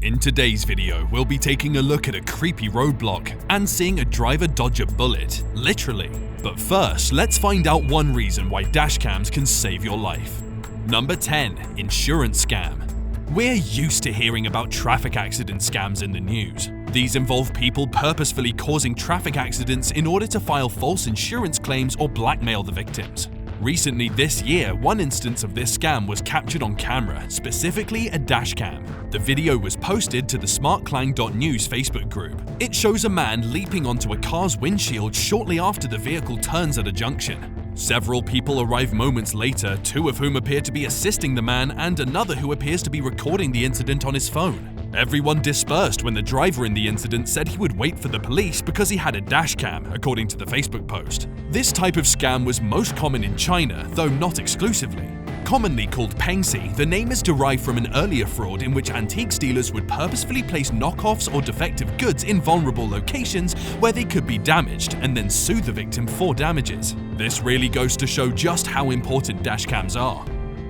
In today's video, we'll be taking a look at a creepy roadblock and seeing a driver dodge a bullet, literally. But first, let's find out one reason why dashcams can save your life. Number 10. Insurance scam. We're used to hearing about traffic accident scams in the news. These involve people purposefully causing traffic accidents in order to file false insurance claims or blackmail the victims. Recently this year, one instance of this scam was captured on camera, specifically a dashcam. The video was posted to the smartclang.news Facebook group. It shows a man leaping onto a car's windshield shortly after the vehicle turns at a junction. Several people arrive moments later, two of whom appear to be assisting the man and another who appears to be recording the incident on his phone. Everyone dispersed when the driver in the incident said he would wait for the police because he had a dashcam, according to the Facebook post. This type of scam was most common in China, though not exclusively. Commonly called pengsi, the name is derived from an earlier fraud in which antique dealers would purposefully place knockoffs or defective goods in vulnerable locations where they could be damaged and then sue the victim for damages. This really goes to show just how important dashcams are.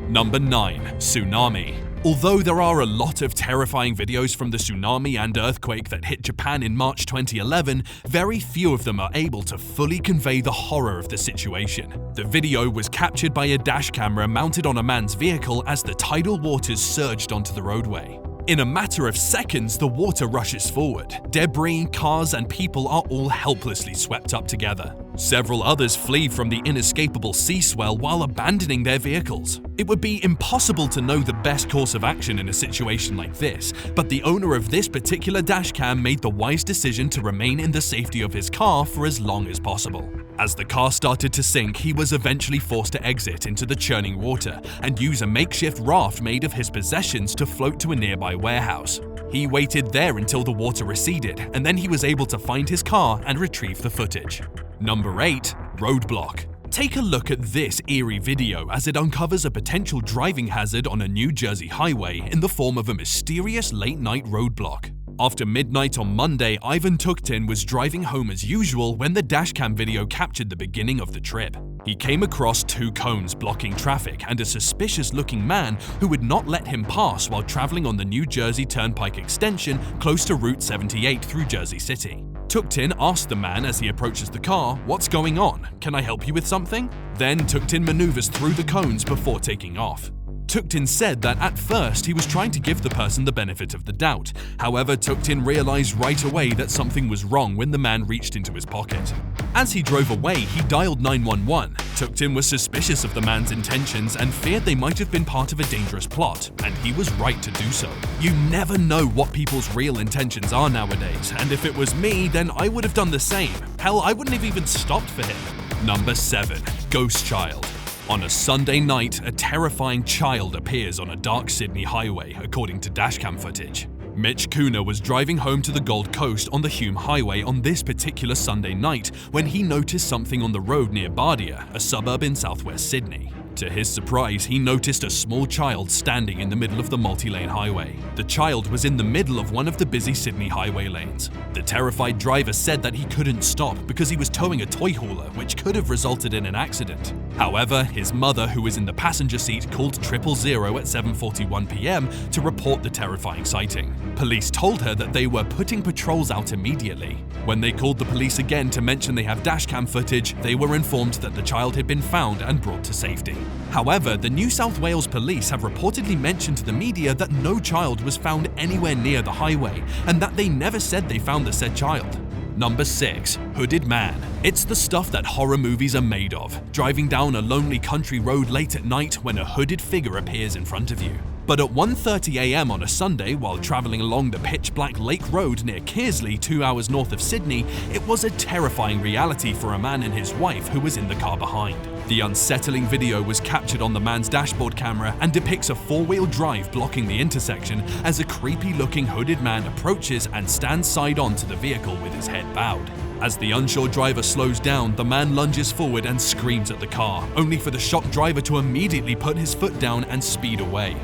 Number 9. Tsunami. Although there are a lot of terrifying videos from the tsunami and earthquake that hit Japan in March 2011, very few of them are able to fully convey the horror of the situation. The video was captured by a dash camera mounted on a man's vehicle as the tidal waters surged onto the roadway. In a matter of seconds, the water rushes forward. Debris, cars, and people are all helplessly swept up together. Several others flee from the inescapable sea swell while abandoning their vehicles. It would be impossible to know the best course of action in a situation like this, but the owner of this particular dashcam made the wise decision to remain in the safety of his car for as long as possible. As the car started to sink, he was eventually forced to exit into the churning water and use a makeshift raft made of his possessions to float to a nearby warehouse. He waited there until the water receded, and then he was able to find his car and retrieve the footage. Number 8. Roadblock. Take a look at this eerie video as it uncovers a potential driving hazard on a New Jersey highway in the form of a mysterious late-night roadblock. After midnight on Monday, Ivan Tuktin was driving home as usual when the dashcam video captured the beginning of the trip. He came across two cones blocking traffic and a suspicious-looking man who would not let him pass while traveling on the New Jersey Turnpike extension close to Route 78 through Jersey City. Tuktin asked the man as he approaches the car, "What's going on? Can I help you with something?" Then Tuktin maneuvers through the cones before taking off. Tuktin said that at first he was trying to give the person the benefit of the doubt. However, Tuktin realized right away that something was wrong when the man reached into his pocket. As he drove away, he dialed 911. Tuktin was suspicious of the man's intentions and feared they might have been part of a dangerous plot, and he was right to do so. You never know what people's real intentions are nowadays, and if it was me, then I would have done the same. Hell, I wouldn't have even stopped for him. Number 7. Ghost Child. On a Sunday night, a terrifying child appears on a dark Sydney highway, according to dashcam footage. Mitch Cooner was driving home to the Gold Coast on the Hume Highway on this particular Sunday night when he noticed something on the road near Bardia, a suburb in southwest Sydney. To his surprise, he noticed a small child standing in the middle of the multi-lane highway. The child was in the middle of one of the busy Sydney highway lanes. The terrified driver said that he couldn't stop because he was towing a toy hauler, which could have resulted in an accident. However, his mother, who was in the passenger seat, called 000 at 7:41 p.m. to report the terrifying sighting. Police told her that they were putting patrols out immediately. When they called the police again to mention they have dashcam footage, they were informed that the child had been found and brought to safety. However, the New South Wales police have reportedly mentioned to the media that no child was found anywhere near the highway and that they never said they found the said child. Number 6. Hooded Man. It's the stuff that horror movies are made of, driving down a lonely country road late at night when a hooded figure appears in front of you. But at 1:30 a.m. on a Sunday, while traveling along the pitch-black Lake Road near Kearsley, 2 hours north of Sydney, it was a terrifying reality for a man and his wife who was in the car behind. The unsettling video was captured on the man's dashboard camera and depicts a four-wheel drive blocking the intersection as a creepy-looking hooded man approaches and stands side-on to the vehicle with his head bowed. As the unsure driver slows down, the man lunges forward and screams at the car, only for the shocked driver to immediately put his foot down and speed away.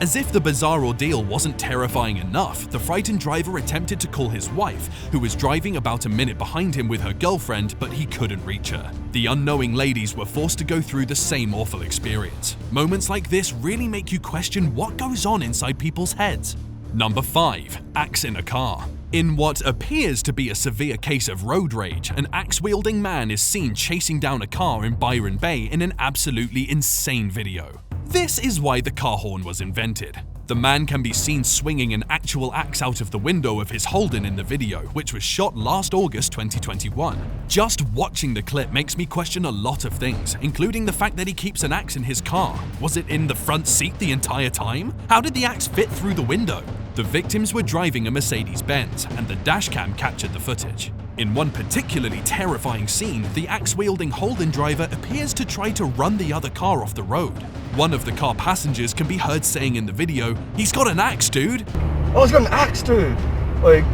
As if the bizarre ordeal wasn't terrifying enough, the frightened driver attempted to call his wife, who was driving about a minute behind him with her girlfriend, but he couldn't reach her. The unknowing ladies were forced to go through the same awful experience. Moments like this really make you question what goes on inside people's heads. Number 5. Axe in a car. In what appears to be a severe case of road rage, an axe-wielding man is seen chasing down a car in Byron Bay in an absolutely insane video. This is why the car horn was invented. The man can be seen swinging an actual axe out of the window of his Holden in the video, which was shot last August 2021. Just watching the clip makes me question a lot of things, including the fact that he keeps an axe in his car. Was it in the front seat the entire time? How did the axe fit through the window? The victims were driving a Mercedes-Benz, and the dashcam captured the footage. In one particularly terrifying scene, the axe-wielding Holden driver appears to try to run the other car off the road. One of the car passengers can be heard saying in the video, "He's got an axe, dude!" Oh, he's got an axe, dude! Like,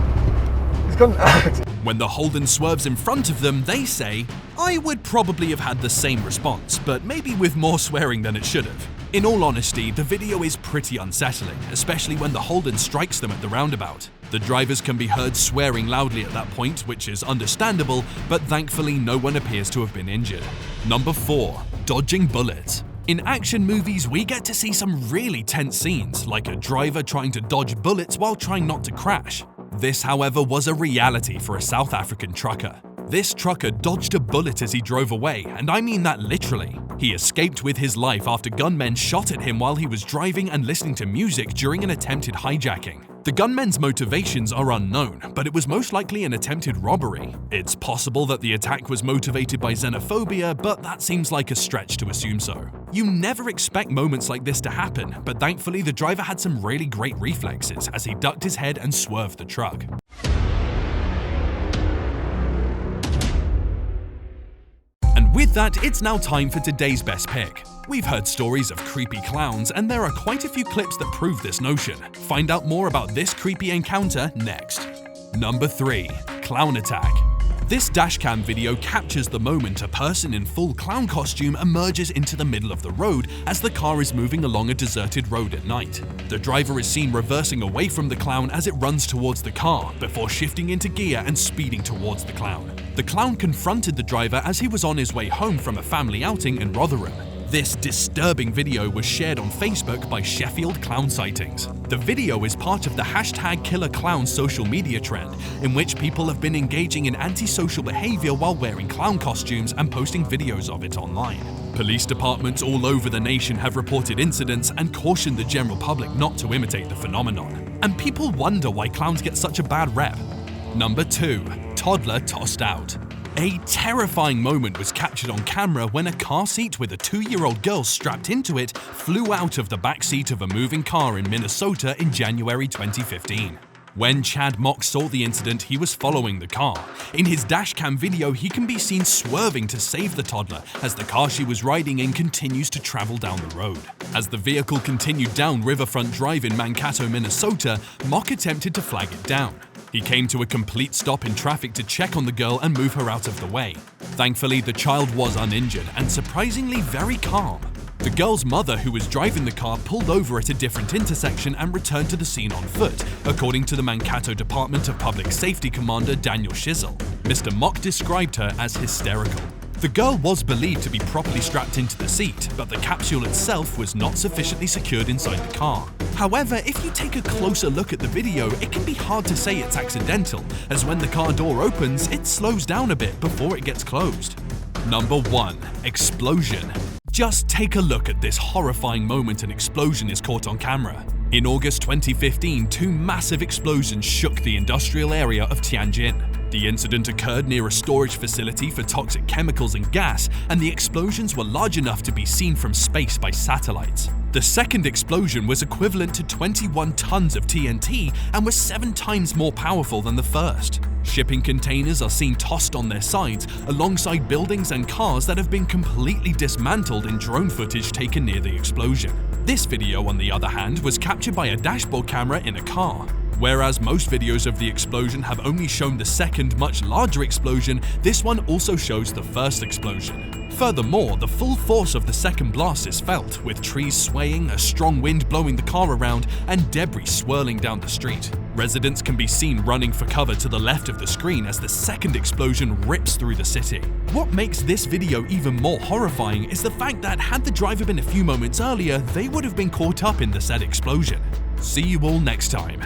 he's got an axe. When the Holden swerves in front of them, they say, "I would probably have had the same response, but maybe with more swearing than it should have." In all honesty, the video is pretty unsettling, especially when the Holden strikes them at the roundabout. The drivers can be heard swearing loudly at that point, which is understandable, but thankfully no one appears to have been injured. Number 4. Dodging bullets. In action movies, we get to see some really tense scenes, like a driver trying to dodge bullets while trying not to crash. This, however, was a reality for a South African trucker. This trucker dodged a bullet as he drove away, and I mean that literally. He escaped with his life after gunmen shot at him while he was driving and listening to music during an attempted hijacking. The gunmen's motivations are unknown, but it was most likely an attempted robbery. It's possible that the attack was motivated by xenophobia, but that seems like a stretch to assume so. You never expect moments like this to happen, but thankfully the driver had some really great reflexes as he ducked his head and swerved the truck. And with that, it's now time for today's best pick. We've heard stories of creepy clowns, and there are quite a few clips that prove this notion. Find out more about this creepy encounter next. Number 3. Clown attack. This dashcam video captures the moment a person in full clown costume emerges into the middle of the road as the car is moving along a deserted road at night. The driver is seen reversing away from the clown as it runs towards the car, before shifting into gear and speeding towards the clown. The clown confronted the driver as he was on his way home from a family outing in Rotherham. This disturbing video was shared on Facebook by Sheffield Clown Sightings. The video is part of the #KillerClown social media trend, in which people have been engaging in antisocial behavior while wearing clown costumes and posting videos of it online. Police departments all over the nation have reported incidents and cautioned the general public not to imitate the phenomenon. And people wonder why clowns get such a bad rep. Number 2. Toddler tossed out. A terrifying moment was captured on camera when a car seat with a 2-year-old girl strapped into it flew out of the back seat of a moving car in Minnesota in January 2015. When Chad Mock saw the incident, he was following the car. In his dashcam video, he can be seen swerving to save the toddler as the car she was riding in continues to travel down the road. As the vehicle continued down Riverfront Drive in Mankato, Minnesota, Mock attempted to flag it down. He came to a complete stop in traffic to check on the girl and move her out of the way. Thankfully, the child was uninjured and surprisingly very calm. The girl's mother, who was driving the car, pulled over at a different intersection and returned to the scene on foot, according to the Mankato Department of Public Safety Commander Daniel Shizzle. Mr. Mock described her as hysterical. The girl was believed to be properly strapped into the seat, but the capsule itself was not sufficiently secured inside the car. However, if you take a closer look at the video, it can be hard to say it's accidental, as when the car door opens, it slows down a bit before it gets closed. Number 1. Explosion. Just take a look at this horrifying moment an explosion is caught on camera. In August 2015, 2 massive explosions shook the industrial area of Tianjin. The incident occurred near a storage facility for toxic chemicals and gas, and the explosions were large enough to be seen from space by satellites. The second explosion was equivalent to 21 tons of TNT and was 7 times more powerful than the first. Shipping containers are seen tossed on their sides alongside buildings and cars that have been completely dismantled in drone footage taken near the explosion. This video, on the other hand, was captured by a dashboard camera in a car. Whereas most videos of the explosion have only shown the second, much larger explosion, this one also shows the first explosion. Furthermore, the full force of the second blast is felt, with trees swaying, a strong wind blowing the car around, and debris swirling down the street. Residents can be seen running for cover to the left of the screen as the second explosion rips through the city. What makes this video even more horrifying is the fact that had the driver been a few moments earlier, they would have been caught up in the said explosion. See you all next time.